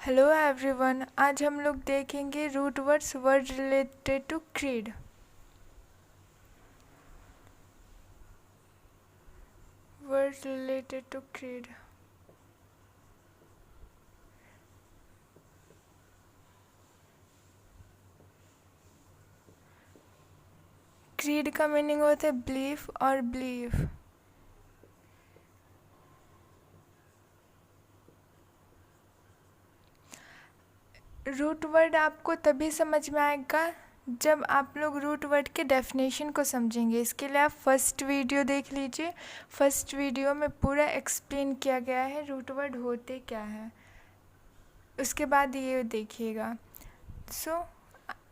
Hello everyone, आज हम लोग देखेंगे root words word related to creed. Word related to creed. Creed का मीनिंग होता है बिलीफ और बिलीव। रूट वर्ड आपको तभी समझ में आएगा जब आप लोग रूट वर्ड के डेफिनेशन को समझेंगे। इसके लिए आप फर्स्ट वीडियो देख लीजिए। फर्स्ट वीडियो में पूरा एक्सप्लेन किया गया है रूट वर्ड होते क्या है। उसके बाद ये देखिएगा।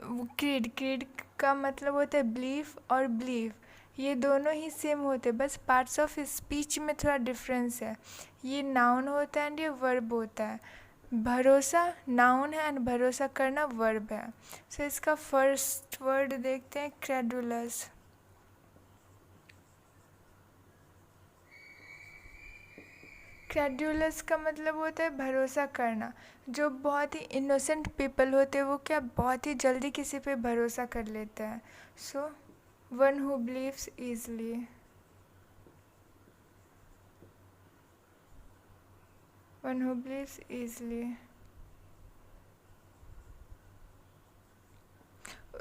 क्रीड क्रीड का मतलब होता है बिलीफ और बिलीव। ये दोनों ही सेम होते हैं, बस पार्ट्स ऑफ स्पीच में थोड़ा डिफरेंस है। ये नाउन होता है एंड ये वर्ब होता है। भरोसा नाउन है एंड भरोसा करना वर्ब है। सो इसका फर्स्ट वर्ड देखते हैं, क्रेडुलस। क्रेडुलस का मतलब होता है भरोसा करना। जो बहुत ही इनोसेंट पीपल होते हैं वो क्या बहुत ही जल्दी किसी पे भरोसा कर लेते हैं। So one who believes easily. One who believes easily.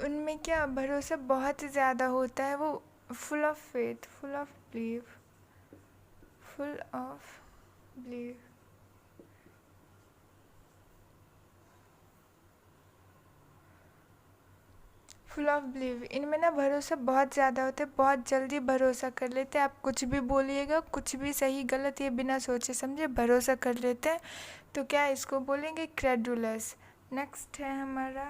उनमें क्या भरोसा बहुत ज़्यादा होता है। वो full of faith, full of believe, full of believe. Full of believe, इनमें ना भरोसा बहुत ज़्यादा होता है, बहुत जल्दी भरोसा कर लेते हैं। आप कुछ भी बोलिएगा, कुछ भी सही गलत ये बिना सोचे समझे भरोसा कर लेते हैं। तो क्या इसको बोलेंगे क्रेडुलस। नेक्स्ट है हमारा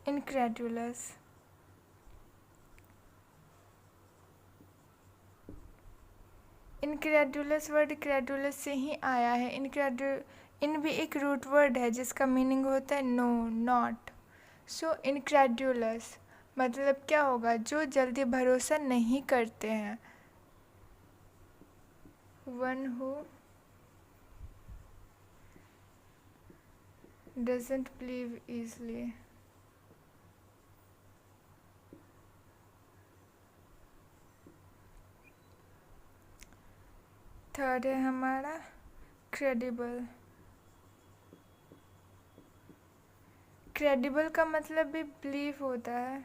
इनक्रेडुलस। इनक्रेडुलस वर्ड क्रेडुलस से ही आया है। इन भी एक रूट वर्ड है जिसका मीनिंग होता है नो, नॉट। सो इनक्रेडुलस मतलब क्या होगा, जो जल्दी भरोसा नहीं करते हैं। One who doesn't believe easily. Third है हमारा क्रेडिबल। क्रेडिबल का मतलब भी बिलीव होता है।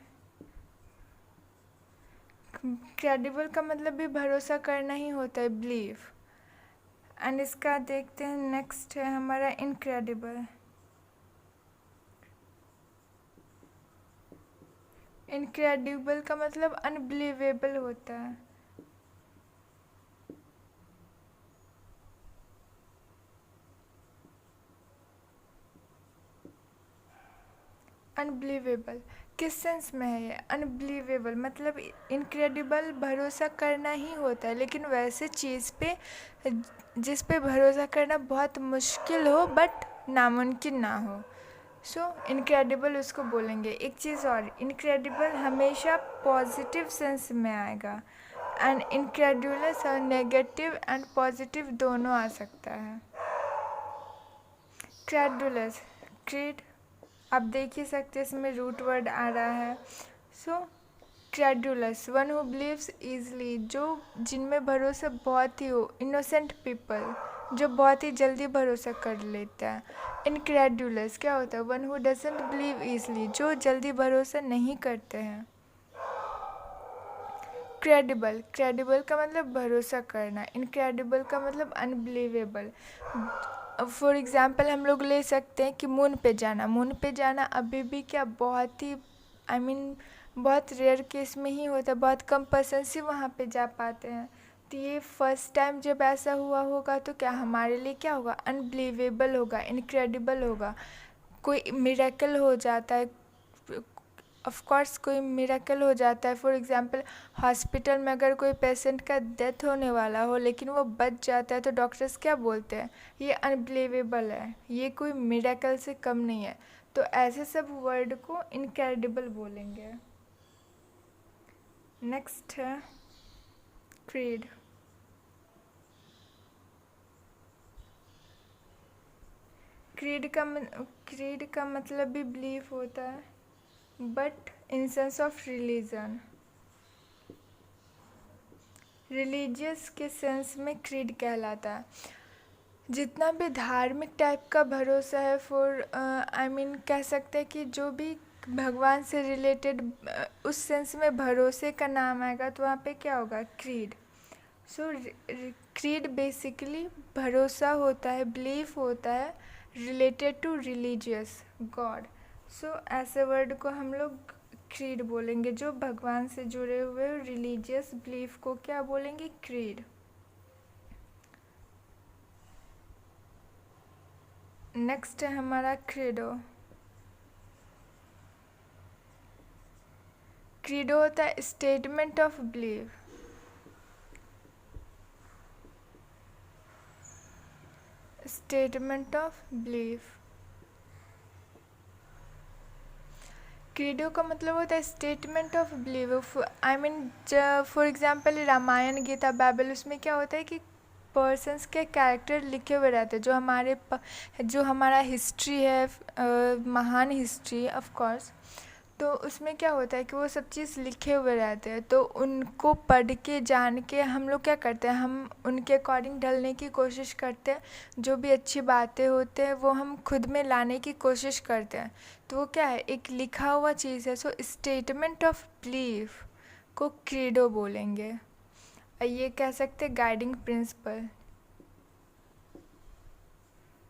क्रेडिबल का मतलब भी भरोसा करना ही होता है, बिलीव। एंड इसका देखते हैं, नेक्स्ट है हमारा इनक्रेडिबल। इनक्रेडिबल का मतलब अनबिलीवेबल होता है। अनबिलीवेबल किस सेंस में है ये अनबिलीवेबल मतलब इनक्रेडिबल भरोसा करना ही होता है, लेकिन वैसे चीज़ पे जिस पे भरोसा करना बहुत मुश्किल हो बट नामुमकिन ना हो। सो इनक्रेडिबल उसको बोलेंगे। एक चीज़ और, इनक्रेडिबल हमेशा पॉजिटिव सेंस में आएगा एंड इनक्रेडुलस और नेगेटिव एंड पॉजिटिव दोनों आ सकता है। क्रेडुलस, क्रीड आप देख ही सकते हैं इसमें रूट वर्ड आ रहा है। So credulous one who believes easily, जो जिनमें भरोसा बहुत ही हो, इनोसेंट पीपल जो बहुत ही जल्दी भरोसा कर लेता है। इनक्रेडुलस क्या होता है, one who doesn't believe easily, जो जल्दी भरोसा नहीं करते हैं। क्रेडिबल, क्रेडिबल का मतलब भरोसा करना, इनक्रेडिबल का मतलब अनबिलीवेबल। फॉर एग्ज़ाम्पल हम लोग ले सकते हैं कि मून पे जाना। मून पे जाना अभी भी क्या बहुत ही बहुत रेयर केस में ही होता है, बहुत कम पर्सन ही वहाँ पे जा पाते हैं। तो ये फर्स्ट टाइम जब ऐसा हुआ होगा तो क्या हमारे लिए क्या होगा, अनबिलीवेबल होगा, इनक्रेडिबल होगा। कोई मिरेकल हो जाता है, ऑफ कोर्स कोई मिरेकल हो जाता है। फॉर एग्ज़ाम्पल हॉस्पिटल में अगर कोई पेशेंट का डेथ होने वाला हो लेकिन वो बच जाता है तो डॉक्टर्स क्या बोलते हैं, ये अनबिलीवेबल है, ये कोई मिरेकल से कम नहीं है। तो ऐसे सब वर्ड को इनक्रेडिबल बोलेंगे। नेक्स्ट है क्रीड। क्रीड का मतलब भी बिलीफ होता है, but in sense of religion, religious के सेंस में क्रीड कहलाता है। जितना भी धार्मिक टाइप का भरोसा है कह सकते हैं कि जो भी भगवान से रिलेटेड उस सेंस में भरोसे का नाम आएगा तो वहाँ पे क्या होगा, क्रीड। सो क्रीड बेसिकली भरोसा होता है, बिलीफ होता है रिलेटेड टू रिलीजियस गॉड। सो ऐसे वर्ड को हम लोग क्रीड बोलेंगे। जो भगवान से जुड़े हुए रिलीजियस बिलीफ को क्या बोलेंगे, क्रीड। नेक्स्ट है हमारा क्रीडो। क्रीडो होता है statement of belief. Statement of belief. Credo का मतलब होता है statement of belief. For example Ramayana, Gita, Bible, उसमें क्या होता है कि पर्सन्स के कैरेक्टर लिखे हुए रहते हैं, जो हमारा हिस्ट्री है, महान हिस्ट्री ऑफ कोर्स। तो उसमें क्या होता है कि वो सब चीज़ लिखे हुए रहते हैं, तो उनको पढ़ के जान के हम लोग क्या करते हैं, हम उनके अकॉर्डिंग ढलने की कोशिश करते हैं। जो भी अच्छी बातें होते हैं वो हम खुद में लाने की कोशिश करते हैं। तो वो क्या है, एक लिखा हुआ चीज़ है। सो स्टेटमेंट ऑफ बिलीफ को क्रीडो बोलेंगे। ये कह सकते हैं गाइडिंग प्रिंसिपल।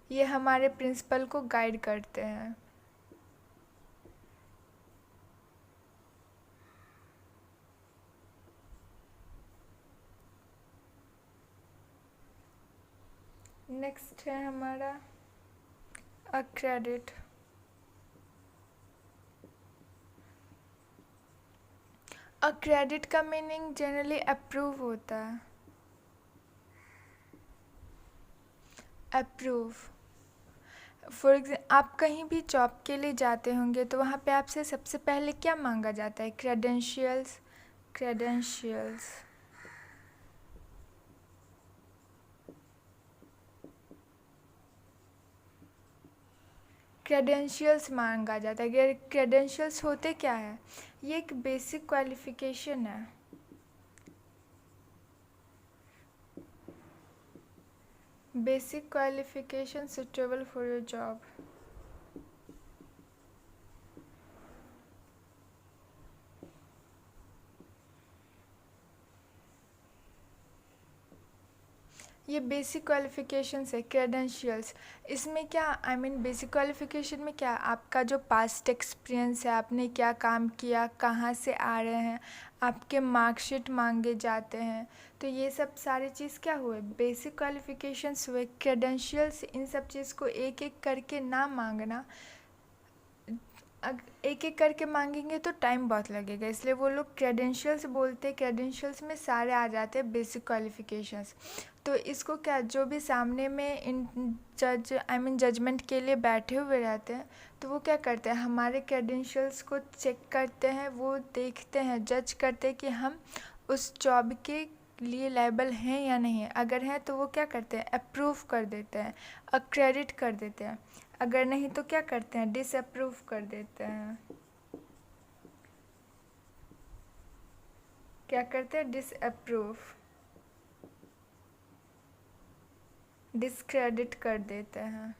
ये हमारे प्रिंसिपल को गाइड करते हैं। नेक्स्ट है हमारा अक्रेडिट। अक्रेडिट का मीनिंग जनरली अप्रूव होता है। अप्रूव। फॉर एग्जाम्पल आप कहीं भी जॉब के लिए जाते होंगे तो वहाँ पे आपसे सबसे पहले क्या मांगा जाता है, क्रेडेंशियल्स। क्रेडेंशियल्स। क्रेडेंशियल्स मांगा जाता है। क्रेडेंशियल्स होते क्या है, ये एक बेसिक क्वालिफिकेशन है। Basic qualification suitable for your job. ये बेसिक क्वालिफिकेशंस है, क्रेडेंशियल्स। इसमें क्या बेसिक क्वालिफिकेशन में क्या, आपका जो पास्ट एक्सपीरियंस है, आपने क्या काम किया, कहाँ से आ रहे हैं, आपके मार्कशीट मांगे जाते हैं। तो ये सब सारी चीज़ क्या हुए, बेसिक क्वालिफिकेशंस हुए। क्रेडेंशियल्स, इन सब चीज़ को एक एक करके ना मांगना। एक एक करके मांगेंगे तो टाइम बहुत लगेगा, इसलिए वो लोग क्रेडेंशियल्स बोलते हैं। क्रेडेंशियल्स में सारे आ जाते हैं बेसिक क्वालिफिकेशंस। तो इसको क्या, जो भी सामने में जजमेंट के लिए बैठे हुए रहते हैं, तो वो क्या करते हैं, हमारे क्रेडेंशियल्स को चेक करते हैं, वो देखते हैं, जज करते हैं कि हम उस जॉब के लिए लायबल हैं या नहीं है। अगर हैं तो वो क्या करते हैं, अप्रूव कर देते हैं, अक्रेडिट कर देते हैं। अगर नहीं तो क्या करते हैं, डिसअप्रूव कर देते हैं। क्या करते हैं, डिसअप्रूव, डिस्क्रेडिट कर देते हैं।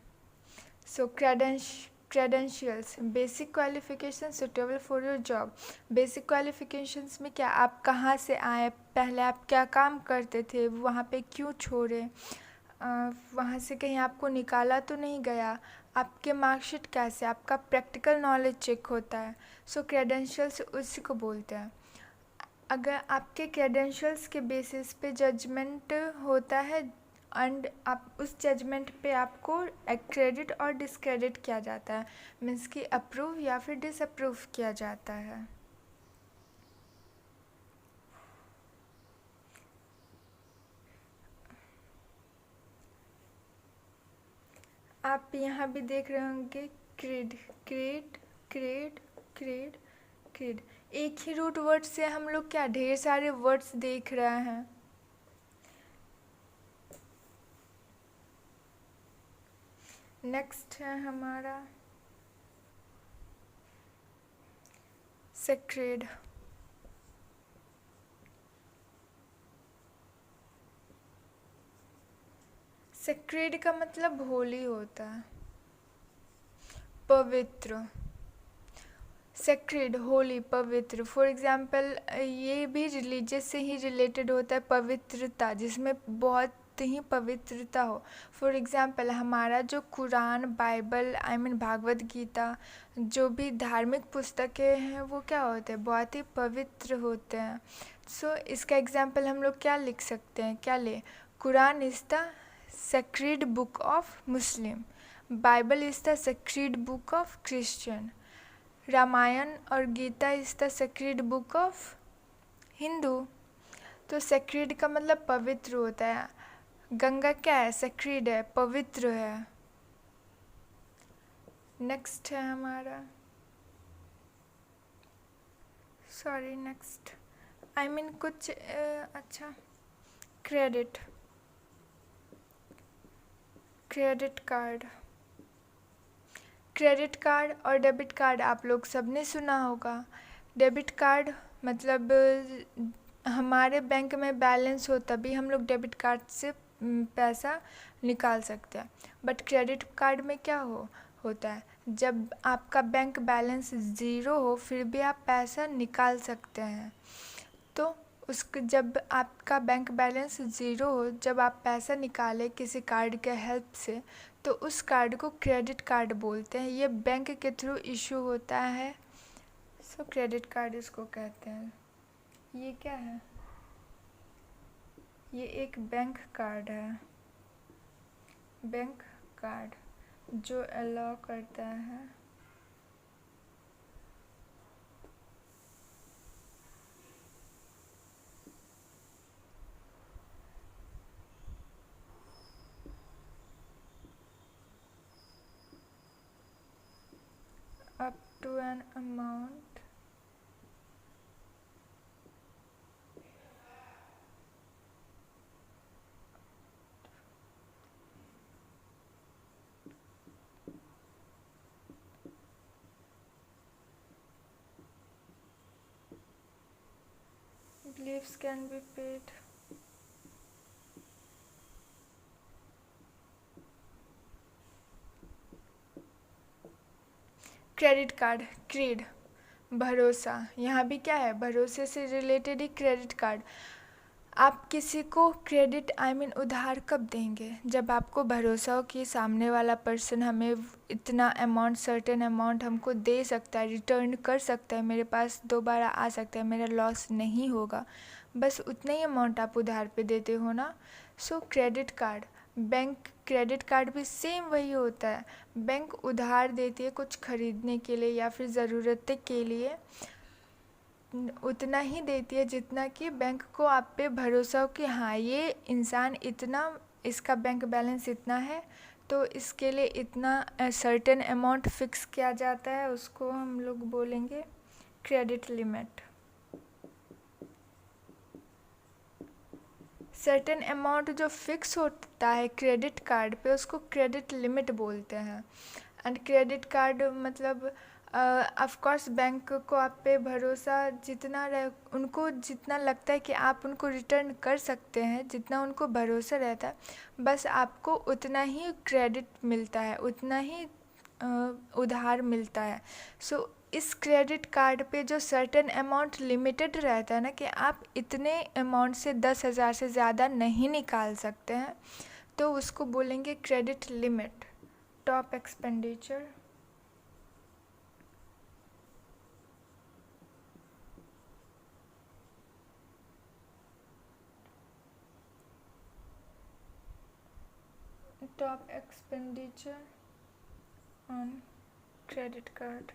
So credentials, basic qualification suitable for your job. Basic qualifications में क्या, आप कहाँ से आए, पहले आप क्या काम करते थे, वहाँ पे क्यों छोड़े, वहाँ से कहीं आपको निकाला तो नहीं गया, आपके मार्कशीट कैसे, आपका प्रैक्टिकल नॉलेज चेक होता है। सो क्रेडेंशियल्स उसी को बोलते हैं। अगर आपके क्रेडेंशियल्स के बेसिस पे जजमेंट होता है एंड आप उस जजमेंट पे आपको क्रेडिट और डिसक्रेडिट किया जाता है, मीन्स कि अप्रूव या फिर डिसअप्रूव किया जाता है। आप यहाँ भी देख रहे होंगे creed, creed, creed, creed, creed. एक ही रूट वर्ड से हम लोग क्या ढेर सारे वर्ड्स देख रहे हैं। नेक्स्ट है हमारा सेक्रेड। सेक्रेड का मतलब होली होता है, पवित्र। सेक्रेड, होली, पवित्र। फॉर एग्जाम्पल ये भी रिलीजियस से ही रिलेटेड होता है, पवित्रता, जिसमें बहुत ही पवित्रता हो। फॉर एग्जाम्पल हमारा जो कुरान, बाइबल, भागवत गीता, जो भी धार्मिक पुस्तकें हैं वो क्या होते हैं, बहुत ही पवित्र होते हैं। सो इसका एग्जाम्पल हम लोग क्या लिख सकते हैं, क्या ले, Quran is the sacred book of Muslim, Bible is the sacred book of Christian, Ramayan और Gita is the sacred book of Hindu. तो सेक्रेड का मतलब पवित्र होता है। गंगा क्या है, सेक्रेड है, पवित्र है। नेक्स्ट है हमारा, सॉरी नेक्स्ट, कुछ अच्छा, credit, credit card. Credit card और डेबिट कार्ड आप लोग सबने सुना होगा। डेबिट कार्ड मतलब हमारे बैंक में बैलेंस हो तभी हम लोग डेबिट कार्ड से पैसा निकाल सकते हैं। बट क्रेडिट कार्ड में क्या होता है, जब आपका बैंक बैलेंस ज़ीरो हो फिर भी आप पैसा निकाल सकते हैं। तो जब आपका बैंक बैलेंस ज़ीरो हो, जब आप पैसा निकालें किसी कार्ड के हेल्प से, तो उस कार्ड को क्रेडिट कार्ड बोलते हैं। ये बैंक के थ्रू इशू होता है, सो क्रेडिट कार्ड इसको कहते हैं। ये क्या है, ये एक बैंक कार्ड है, बैंक कार्ड जो अलाउ करता है up to an amount leaves can be paid. Credit card, cred, भरोसा। यहाँ भी क्या है, भरोसे से रिलेटेड ही क्रेडिट कार्ड। आप किसी को क्रेडिट उधार कब देंगे, जब आपको भरोसा हो कि सामने वाला पर्सन हमें इतना अमाउंट, सर्टेन अमाउंट हमको दे सकता है, रिटर्न कर सकता है, मेरे पास दोबारा आ सकता है, मेरा लॉस नहीं होगा, बस उतना ही अमाउंट आप उधार पे देते हो ना। सो credit card, bank credit card भी सेम वही होता है। बैंक उधार देती है कुछ खरीदने के लिए या फिर ज़रूरतें के लिए, उतना ही देती है जितना कि बैंक को आप पे भरोसा हो कि हाँ ये इंसान इतना, इसका बैंक बैलेंस इतना है, तो इसके लिए इतना सर्टेन अमाउंट फिक्स किया जाता है, उसको हम लोग बोलेंगे क्रेडिट लिमिट। सर्टेन अमाउंट जो फिक्स होता है क्रेडिट कार्ड पे उसको क्रेडिट लिमिट बोलते हैं। एंड क्रेडिट कार्ड मतलब ऑफ कोर्स बैंक को आप पे भरोसा जितना उनको जितना लगता है कि आप उनको रिटर्न कर सकते हैं, जितना उनको भरोसा रहता है, बस आपको उतना ही क्रेडिट मिलता है, उतना ही उधार मिलता है। सो इस क्रेडिट कार्ड पे जो सर्टेन अमाउंट लिमिटेड रहता है ना, कि आप इतने अमाउंट से 10,000 से ज़्यादा नहीं निकाल सकते हैं, तो उसको बोलेंगे credit limit. Top expenditure, top expenditure on credit card.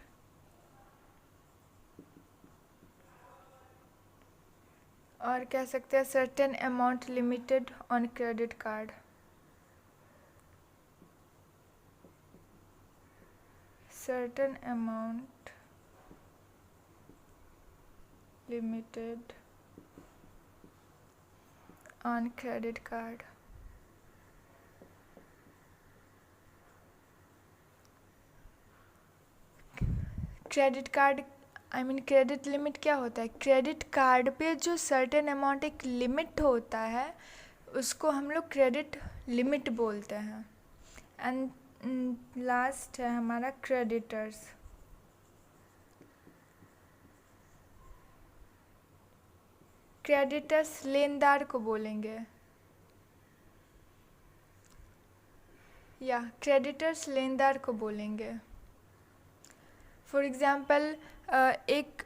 और कह सकते हैं certain amount limited on credit card. Certain amount limited on credit card. Credit card credit limit क्या होता है? क्रेडिट कार्ड पे जो सर्टेन अमाउंट एक लिमिट होता है उसको हम लोग क्रेडिट लिमिट बोलते हैं। एंड लास्ट है हमारा क्रेडिटर्स। क्रेडिटर्स लेनदार को बोलेंगे, या क्रेडिटर्स लेनदार को बोलेंगे। फॉर एग्ज़ाम्पल एक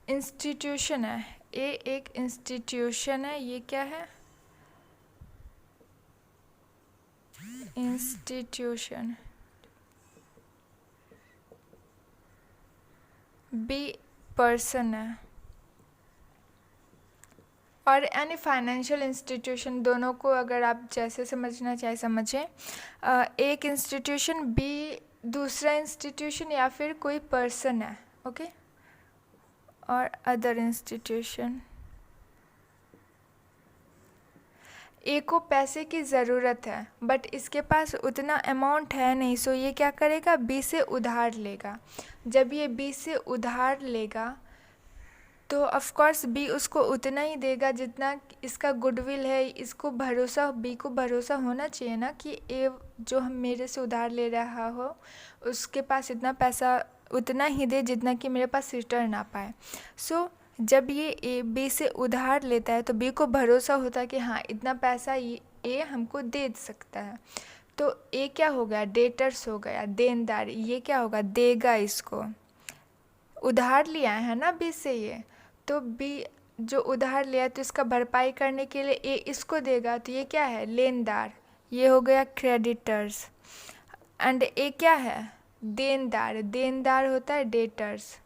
इंस्टीट्यूशन है, एक इंस्टीट्यूशन है, ये क्या है? इंस्टीट्यूशन। बी पर्सन है। और यानी फाइनेंशियल इंस्टीट्यूशन, दोनों को अगर आप जैसे समझना चाहे समझें। एक इंस्टीट्यूशन, बी दूसरा इंस्टीट्यूशन, या फिर कोई पर्सन है, ओके। और अदर इंस्टीट्यूशन। ए को पैसे की ज़रूरत है बट इसके पास उतना अमाउंट है नहीं, सो ये क्या करेगा? बी से उधार लेगा। जब ये बी से उधार लेगा तो ऑफ कोर्स बी उसको उतना ही देगा जितना इसका गुडविल है। इसको भरोसा, बी को भरोसा होना चाहिए ना कि ए जो हम मेरे से उधार ले रहा हो उसके पास इतना पैसा उतना ही दे जितना कि मेरे पास रिटर्न आ पाए। सो जब ये ए बी से उधार लेता है तो बी को भरोसा होता है कि हाँ इतना पैसा ये ए हमको दे सकता है। तो ए क्या हो गया? डेटर्स हो गया, देनदार। ये क्या होगा? देगा इसको। उधार लिया है ना बी से ये, तो बी जो उधार लिया तो इसका भरपाई करने के लिए ए इसको देगा, तो ये क्या है? लेनदार। ये हो गया क्रेडिटर्स। एंड ए क्या है? देनदार। देनदार होता है डेटर्स।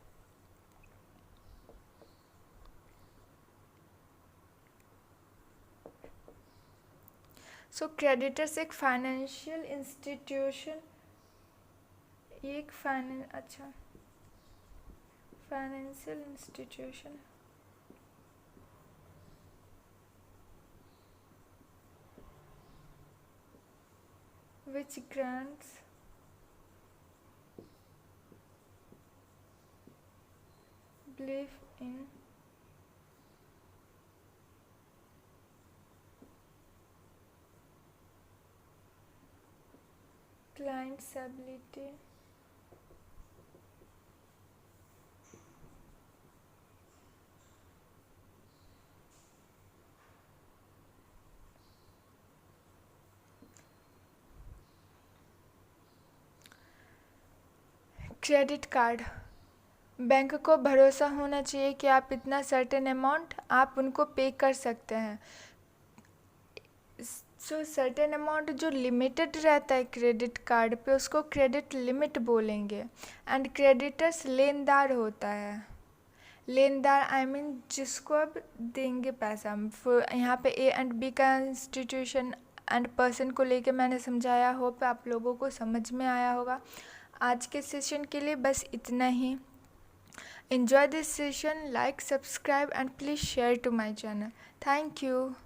सो क्रेडिटर्स एक फाइनेंशियल इंस्टीट्यूशन, एक financial institution which grants belief in client's ability credit card. Bank को भरोसा होना चाहिए कि आप इतना सर्टेन अमाउंट आप उनको पे कर सकते हैं। सो सर्टेन अमाउंट जो लिमिटेड रहता है क्रेडिट कार्ड पे उसको क्रेडिट लिमिट बोलेंगे। एंड क्रेडिटर्स लेनदार होता है। लेनदार जिसको अब देंगे पैसा। यहाँ पे ए एंड बी का इंस्टीट्यूशन एंड पर्सन को लेके मैंने समझाया, होप आप लोगों को समझ में आया होगा। आज के सेशन के लिए बस इतना ही। Enjoy this session, like, subscribe and please share to my channel. Thank you.